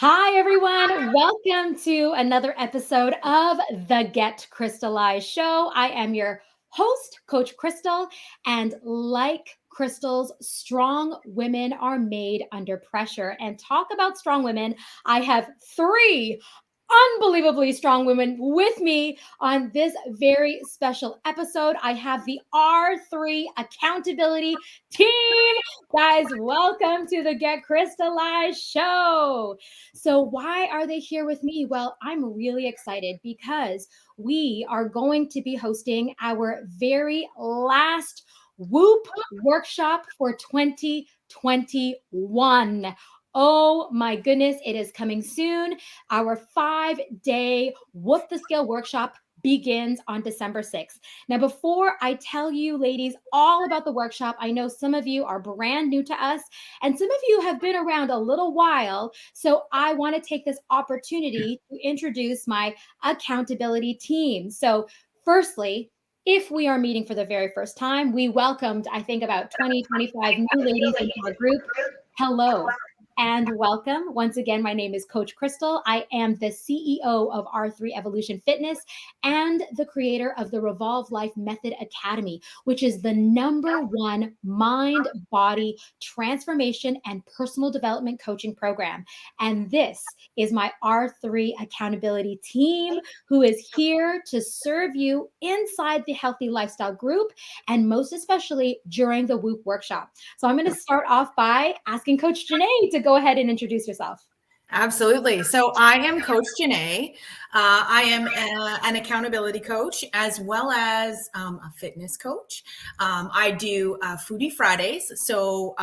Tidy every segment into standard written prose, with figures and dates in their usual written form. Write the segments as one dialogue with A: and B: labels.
A: Hi, everyone. Welcome to another episode of the Get Crystallized Show. I am your host, Coach Crystal. And like Crystal's, strong women are made under pressure. And talk about strong women, I have three unbelievably strong women with me on this very special episode. I have the R3 Accountability Team. Guys, welcome to the Get Crystallized Show. So, why are they here with me? Well, I'm really excited because we are going to be hosting our very last Whoop workshop for 2021. Oh my goodness, it is coming soon. Our 5-day Whoop the Scale workshop begins on December 6th. Now, before I tell you, ladies, all about the workshop, I know some of you are brand new to us and some of you have been around a little while. So I want to take this opportunity to introduce my accountability team. So, firstly, if we are meeting for the very first time, we welcomed, I think, about 20, 25 new ladies into our group. Hello and welcome. Once again, my name is Coach Crystal. I am the CEO of R3 Evolution Fitness and the creator of the Revolve Life Method Academy, which is the #1 mind, body transformation and personal development coaching program. And this is my R3 accountability team who is here to serve you inside the Healthy Lifestyle group and most especially during the Whoop workshop. So I'm going to start off by asking Coach Janae to go ahead and introduce yourself.
B: Absolutely. So I am Coach Janae. I am an accountability coach as well as a fitness coach. I do Foodie Fridays. So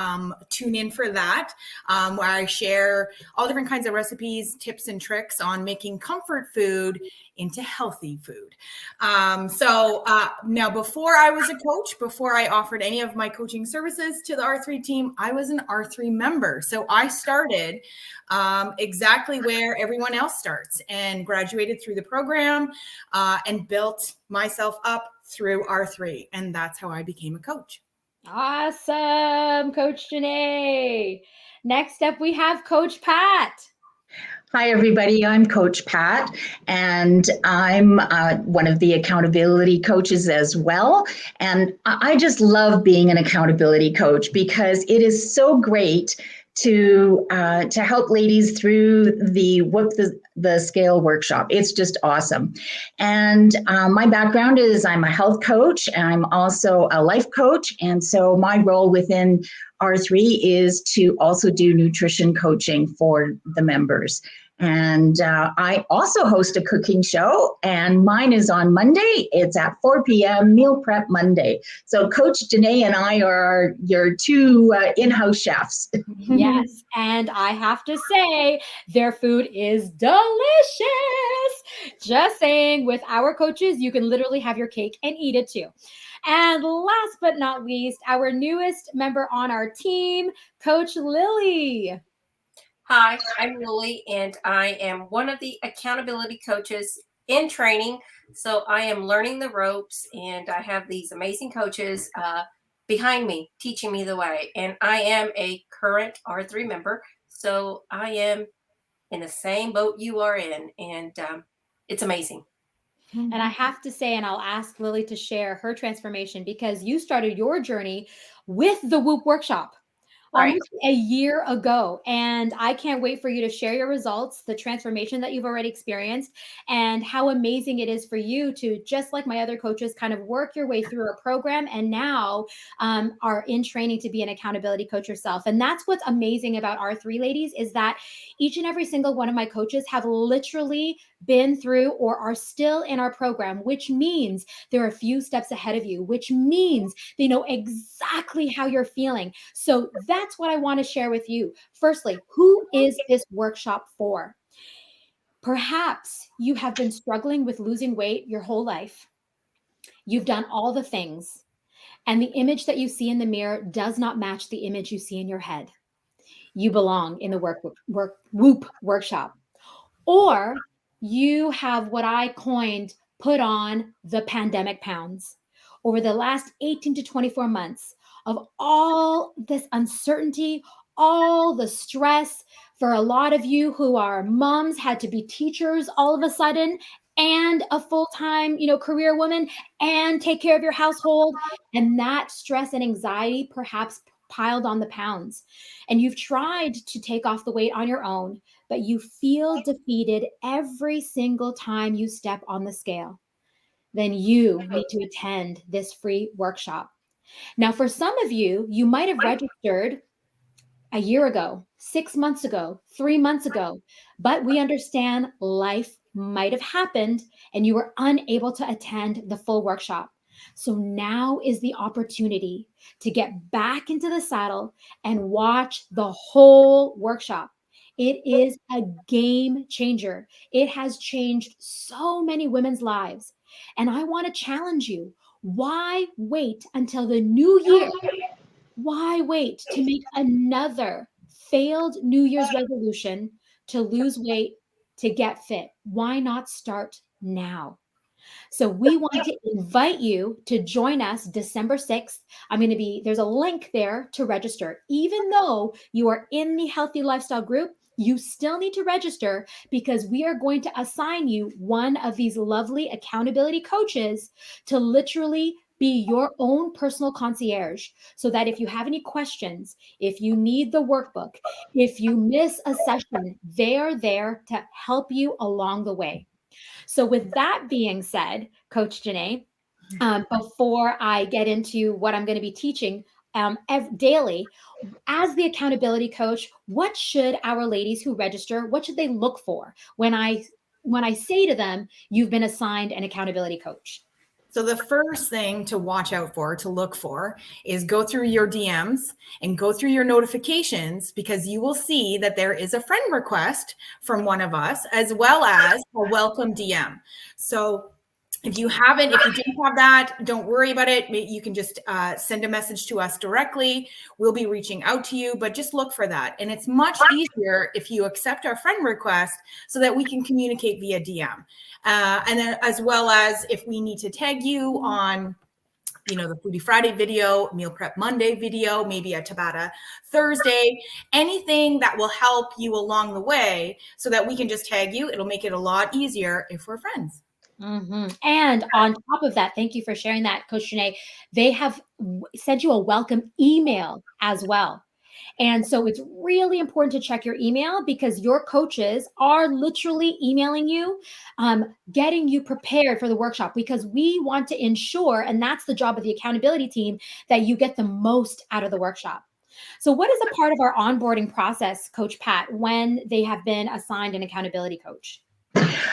B: tune in for that, where I share all different kinds of recipes, tips, and tricks on making comfort food into healthy food. Now, before I was a coach, before I offered any of my coaching services to the R3 team, I was an R3 member. So I started exactly where everyone else starts and graduated through the program and built myself up through R3. And that's how I became a coach.
A: Awesome, Coach Janae. Next up, we have Coach Pat.
C: Hi, everybody. I'm Coach Pat, and I'm one of the accountability coaches as well. And I just love being an accountability coach because it is so great to help ladies through the Whoop the Scale workshop. It's just awesome. And my background is I'm a health coach, and I'm also a life coach. And so my role within R3 is to also do nutrition coaching for the members. And I also host a cooking show, and mine is on Monday. It's at 4 p.m., Meal Prep Monday. So Coach Janae and I are your two in-house chefs.
A: Yes, and I have to say, their food is delicious. Just saying, with our coaches, you can literally have your cake and eat it too. And last but not least, our newest member on our team, Coach Lily.
D: Hi, I'm Lily, and I am one of the accountability coaches in training. So I am learning the ropes, and I have these amazing coaches behind me teaching me the way. And I am a current R3 member, so I am in the same boat you are in, and it's amazing.
A: And I have to say, and I'll ask Lily to share her transformation because you started your journey with the Whoop workshop almost a year ago. And I can't wait for you to share your results, the transformation that you've already experienced, and how amazing it is for you to, just like my other coaches, kind of work your way through a program and now are in training to be an accountability coach yourself. And that's what's amazing about R3 ladies is that each and every single one of my coaches have literally been through or are still in our program, which means they're a few steps ahead of you, which means they know exactly how you're feeling. So that's what I want to share with you. Firstly, who is this workshop for? Perhaps you have been struggling with losing weight your whole life. You've done all the things, and the image that you see in the mirror does not match the image you see in your head. You belong in the Whoop workshop. Or you have what I coined put on the pandemic pounds over the last 18 to 24 months of all this uncertainty, all the stress, For a lot of you who are moms, had to be teachers all of a sudden, and a full-time, career woman, and take care of your household, and that stress and anxiety perhaps piled on the pounds. And you've tried to take off the weight on your own, but you feel defeated every single time you step on the scale. Then you need to attend this free workshop. Now, for some of you, you might have registered a year ago, 6 months ago, 3 months ago, but we understand life might have happened and you were unable to attend the full workshop. So now is the opportunity to get back into the saddle and watch the whole workshop. It is a game changer. It has changed so many women's lives. And I want to challenge you. Why wait until the new year? Why wait to make another failed New Year's resolution to lose weight, to get fit? Why not start now? So we want to invite you to join us December 6th. There's a link there to register. Even though you are in the Healthy Lifestyle group, you still need to register because we are going to assign you one of these lovely accountability coaches to literally be your own personal concierge, so that if you have any questions, if you need the workbook, if you miss a session, they're there to help you along the way. So with that being said, Coach Janae, before I get into what I'm going to be teaching daily, as the accountability coach, what should our ladies who register, what should they look for when I say to them, you've been assigned an accountability coach?
B: So the first thing to watch out for, to look for, is go through your DMs and go through your notifications, because you will see that there is a friend request from one of us, as well as a welcome DM. So if you don't have that, don't worry about it. You can just send a message to us directly. We'll be reaching out to you, but just look for that. And it's much easier if you accept our friend request so that we can communicate via DM. And then, as well as if we need to tag you on, the Foodie Friday video, Meal Prep Monday video, maybe a Tabata Thursday, anything that will help you along the way so that we can just tag you. It'll make it a lot easier if we're friends.
A: Mm-hmm. And on top of that, thank you for sharing that, Coach Janae. They have sent you a welcome email as well. And so it's really important to check your email, because your coaches are literally emailing you, getting you prepared for the workshop, because we want to ensure, and that's the job of the accountability team, that you get the most out of the workshop. So what is a part of our onboarding process, Coach Pat, when they have been assigned an accountability coach?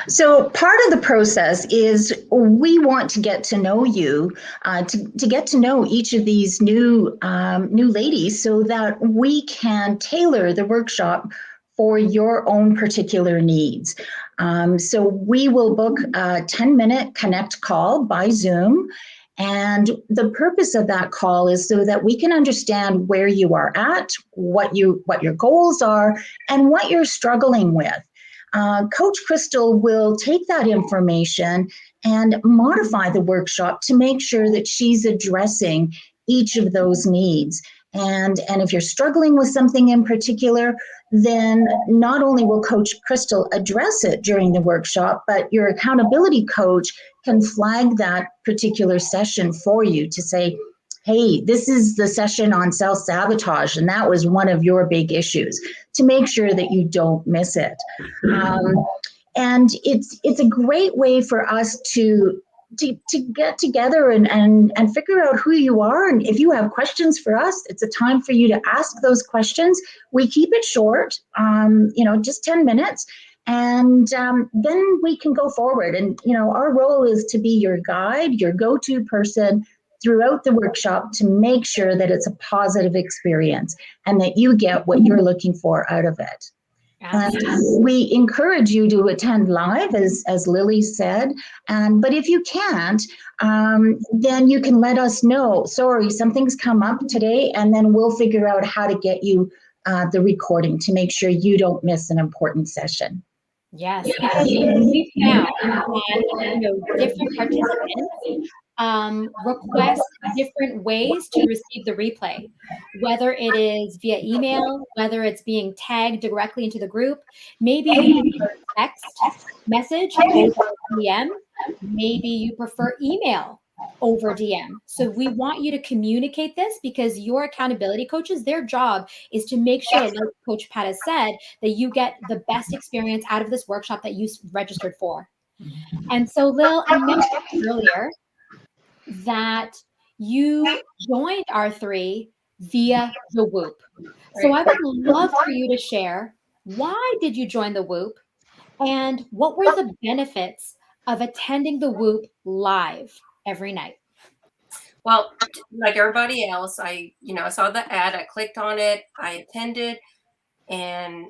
C: So part of the process is we want to get to know you, to get to know each of these new ladies, so that we can tailor the workshop for your own particular needs. So we will book a 10-minute connect call by Zoom. And the purpose of that call is so that we can understand where you are at, what your goals are, and what you're struggling with. Coach Crystal will take that information and modify the workshop to make sure that she's addressing each of those needs. And if you're struggling with something in particular, then not only will Coach Crystal address it during the workshop, but your accountability coach can flag that particular session for you to say, hey, this is the session on self-sabotage, and that was one of your big issues, to make sure that you don't miss it. And it's a great way for us to get together and figure out who you are. And if you have questions for us, it's a time for you to ask those questions. We keep it short, just 10 minutes. And then we can go forward. And, our role is to be your guide, your go-to person throughout the workshop, to make sure that it's a positive experience and that you get what you're looking for out of it. And we encourage you to attend live, as Lily said. But if you can't, then you can let us know, sorry, something's come up today, and then we'll figure out how to get you the recording to make sure you don't miss an important session.
A: Yes, because we found that different participants request different ways to receive the replay, whether it is via email, whether it's being tagged directly into the group. Maybe you prefer text message over DM. Maybe you prefer email over DM. So we want you to communicate this, because your accountability coaches, their job is to make sure, like Coach Pat has said, that you get the best experience out of this workshop that you registered for. And so, Lil, I mentioned earlier that you joined R3 via the Whoop. So I would love for you to share, why did you join the Whoop, and what were the benefits of attending the Whoop live every night?
D: Well, like everybody else, I saw the ad, I clicked on it, I attended, and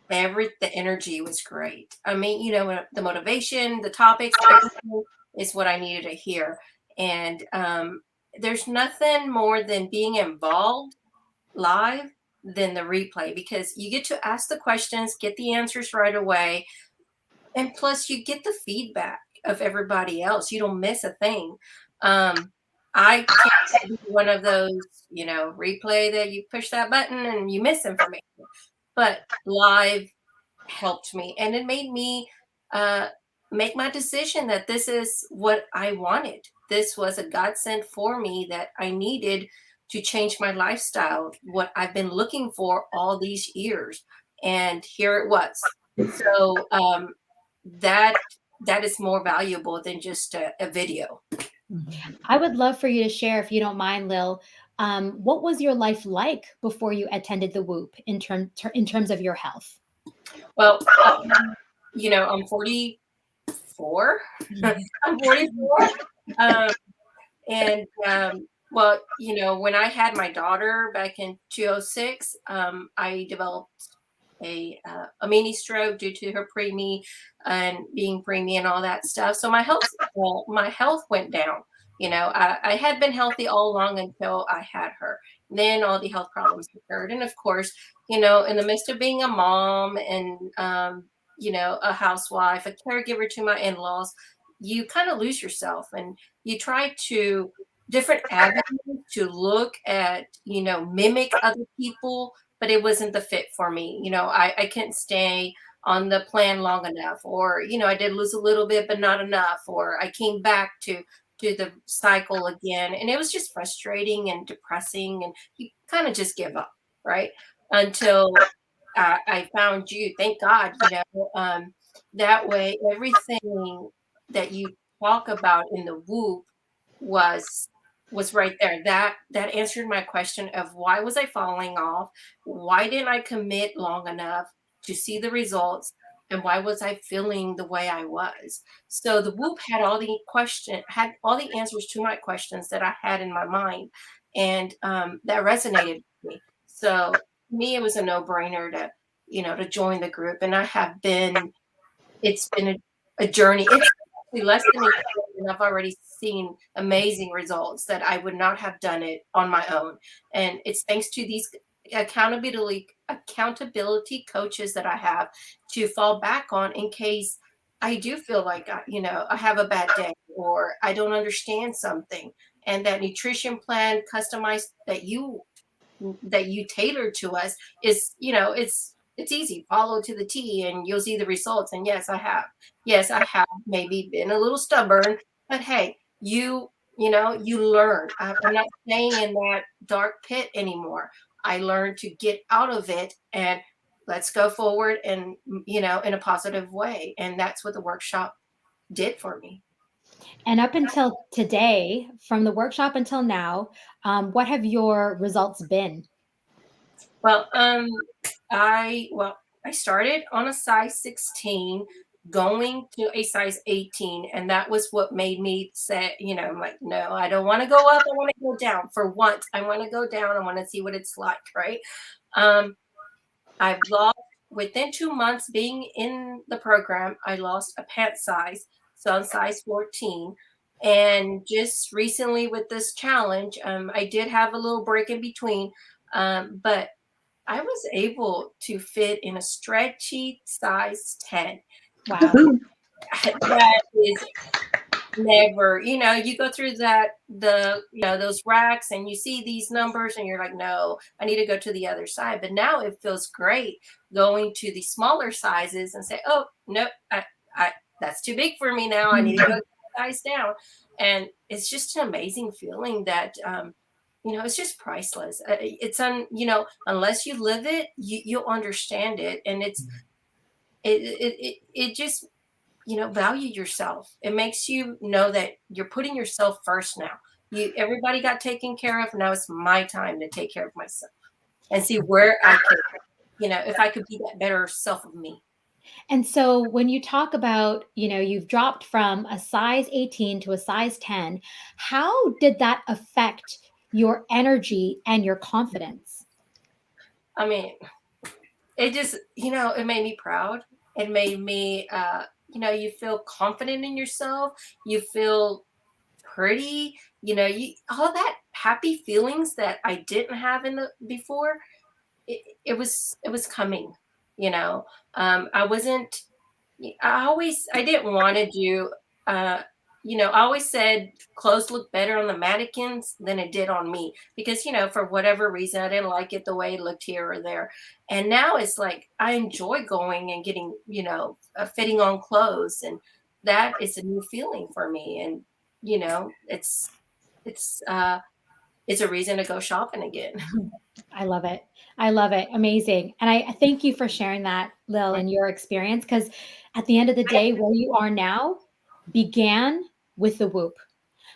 D: the energy was great. I mean, the motivation, the topics, everything is what I needed to hear. And there's nothing more than being involved live than the replay, because you get to ask the questions, get the answers right away, and plus you get the feedback of everybody else. You don't miss a thing. I can't be one of those, replay that you push that button and you miss information. But live helped me, and it made me make my decision that this is what I wanted. This was a godsend for me that I needed to change my lifestyle, what I've been looking for all these years, and here it was. So that is more valuable than just a video.
A: I would love for you to share, if you don't mind, Lil, what was your life like before you attended the Whoop in terms of your health?
D: Well, I'm 44. I'm 44. Well, when I had my daughter back in 2006, I developed a mini stroke due to her preemie and being preemie and all that stuff. So my health went down. I had been healthy all along until I had her. Then all the health problems occurred, and of course, in the midst of being a mom and a housewife, a caregiver to my in-laws, you kind of lose yourself, and you try to different avenues to look at, mimic other people, but it wasn't the fit for me. I couldn't stay on the plan long enough, or, I did lose a little bit, but not enough, or I came back to the cycle again. And it was just frustrating and depressing, and you kind of just give up, right? Until I found you, thank God, that way, everything that you talk about in the Whoop was right there. That answered my question of why was I falling off? Why didn't I commit long enough to see the results? And why was I feeling the way I was? So the Whoop had all the answers to my questions that I had in my mind, and that resonated with me. So to me, it was a no-brainer to join the group, and it's been a journey. It's actually less than a year, and I've already seen amazing results that I would not have done it on my own. And it's thanks to these accountability coaches that I have to fall back on in case I do feel like I have a bad day, or I don't understand something. And that nutrition plan customized that you tailor to us is, it's easy, follow to the T and you'll see the results. And yes, I have maybe been a little stubborn, but hey, you learn. I'm not staying in that dark pit anymore. I learned to get out of it, and let's go forward, and in a positive way. And that's what the workshop did for me.
A: And up until today, from the workshop until now, what have your results been?
D: Well, I started on a size 16, going to a size 18, and that was what made me say, I'm like, no, I don't want to go up. I want to go down. For once, I want to go down. I want to see what it's like, right? I've lost, within 2 months being in the program, I lost a pant size, so I'm size 14. And just recently with this challenge, I did have a little break in between, but I was able to fit in a stretchy size 10.
A: Wow.
D: That is Never. You go through those racks and you see these numbers and you're like, no, I need to go to the other side. But now it feels great going to the smaller sizes and say, oh, no, I that's too big for me now. I need to go size down. And it's just an amazing feeling that, it's just priceless. Unless you live it, you'll understand it. And it just value yourself. It makes you know that you're putting yourself first now. Everybody got taken care of. Now it's my time to take care of myself and see where I can, if I could be that better self of me.
A: And so when you talk about, you've dropped from a size 18 to a size 10, how did that affect your energy and your confidence?
D: I mean, it just, it made me proud. It made me, you feel confident in yourself. You feel pretty, all that happy feelings that I didn't have in the before. It was coming, I wasn't, I didn't want to do, I always said clothes look better on the mannequins than it did on me because, for whatever reason, I didn't like it the way it looked here or there. And now it's like, I enjoy going and getting, fitting on clothes. And that is a new feeling for me. And, it's, uh, it's a reason to go shopping again.
A: I love it. I love it. Amazing. And I thank you for sharing that, Lil, and your experience, because at the end of the day, where you are now began with the Whoop.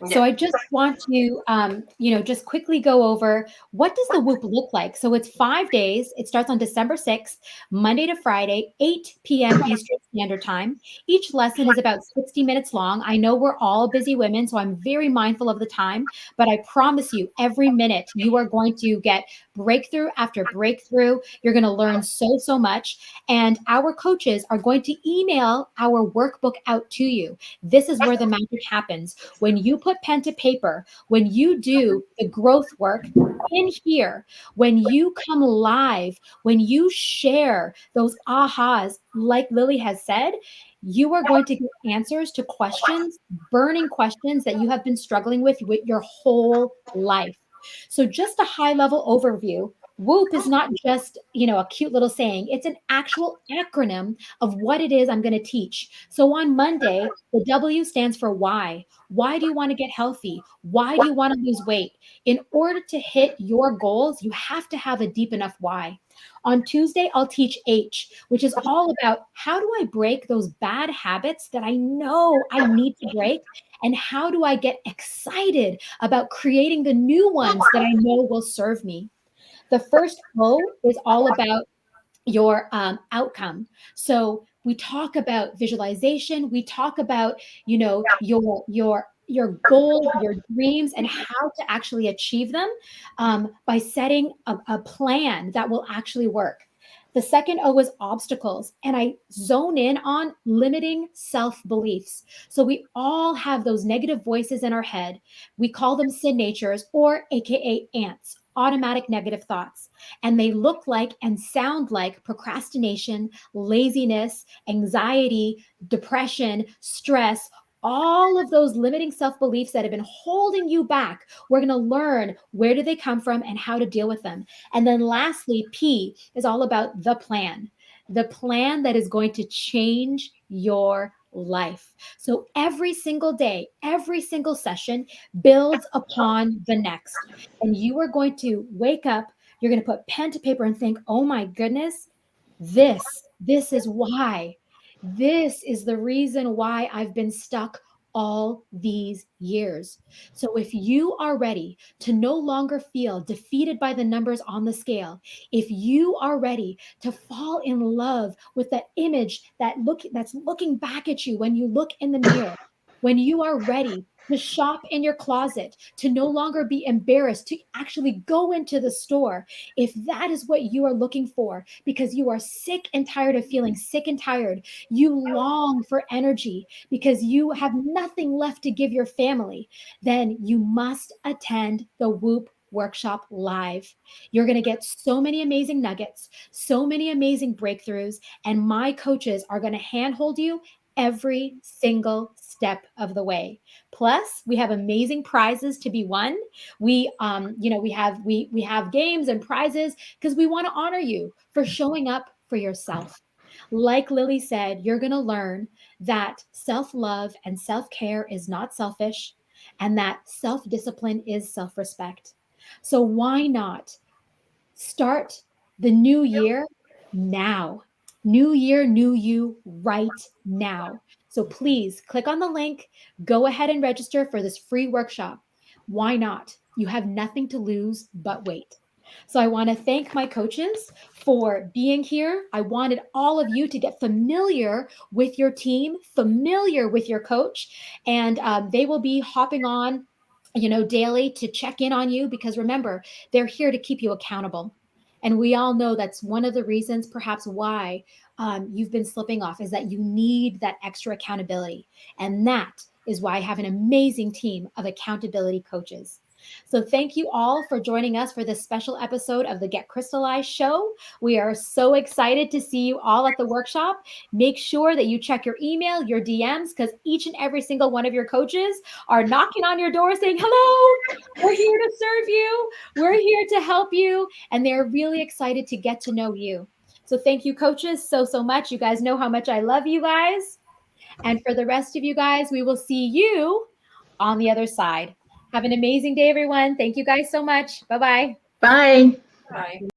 A: So
D: Yeah.
A: I just want to, just quickly go over, what does the Whoop look like? So it's 5 days. It starts on December 6th, Monday to Friday, 8 p.m. Eastern Standard Time. Each lesson is about 60 minutes long. I know we're all busy women, so I'm very mindful of the time, but I promise you, every minute you are going to get breakthrough after breakthrough. You're going to learn so, so much. And our coaches are going to email our workbook out to you. This is where the magic happens. When you put pen to paper, when you do the growth work in here, when you come live, when you share those ahas, like Lily has said, you are going to get answers to questions, burning questions that you have been struggling with your whole life. So just a high level overview. Whoop is not just, a cute little saying. It's an actual acronym of what it is I'm going to teach. So on Monday, the W stands for why. Why do you want to get healthy? Why do you want to lose weight? In order to hit your goals, you have to have a deep enough why. On Tuesday, I'll teach H, which is all about how do I break those bad habits that I know I need to break? And how do I get excited about creating the new ones that I know will serve me? The first O is all about your outcome. So we talk about visualization. We talk about, your goals, your dreams, and how to actually achieve them by setting a plan that will actually work. The second O is obstacles, and I zone in on limiting self beliefs. So we all have those negative voices in our head. We call them sin natures, or AKA ants, automatic negative thoughts. And they look like and sound like procrastination, laziness, anxiety, depression, stress, all of those limiting self-beliefs that have been holding you back. We're going to learn where do they come from and how to deal with them. And then lastly, P is all about the plan that is going to change your life. So every single day, every single session builds upon the next. And you are going to wake up, you're going to put pen to paper and think, oh my goodness, this is why. This is the reason why I've been stuck all these years. So if you are ready to no longer feel defeated by the numbers on the scale, if you are ready to fall in love with that image that's looking back at you when you look in the mirror, when you are ready to shop in your closet, to no longer be embarrassed, to actually go into the store, if that is what you are looking for, because you are sick and tired of feeling sick and tired, you long for energy because you have nothing left to give your family, then you must attend the Whoop workshop live. You're going to get so many amazing nuggets, so many amazing breakthroughs, and my coaches are going to handhold you every single step of the way. Plus, we have amazing prizes to be won. We, we have games and prizes because we want to honor you for showing up for yourself. Like Lily said, you're going to learn that self-love and self-care is not selfish, and that self-discipline is self-respect. So why not start the new year now? New year, new you right now. So please click on the link, go ahead and register for this free workshop. Why not? You have nothing to lose but wait. So I want to thank my coaches for being here. I wanted all of you to get familiar with your team, familiar with your coach, and they will be hopping on, daily to check in on you, because remember, they're here to keep you accountable. And we all know that's one of the reasons, perhaps, why you've been slipping off, is that you need that extra accountability. And that is why I have an amazing team of accountability coaches. So thank you all for joining us for this special episode of the Get Crystallized show. We are so excited to see you all at the workshop. Make sure that you check your email, your DMs, because each and every single one of your coaches are knocking on your door saying, hello, we're here to serve you. We're here to help you. And they're really excited to get to know you. So thank you, coaches, so, so much. You guys know how much I love you guys. And for the rest of you guys, we will see you on the other side. Have an amazing day, everyone. Thank you guys so much. Bye-bye.
C: Bye.
D: Bye.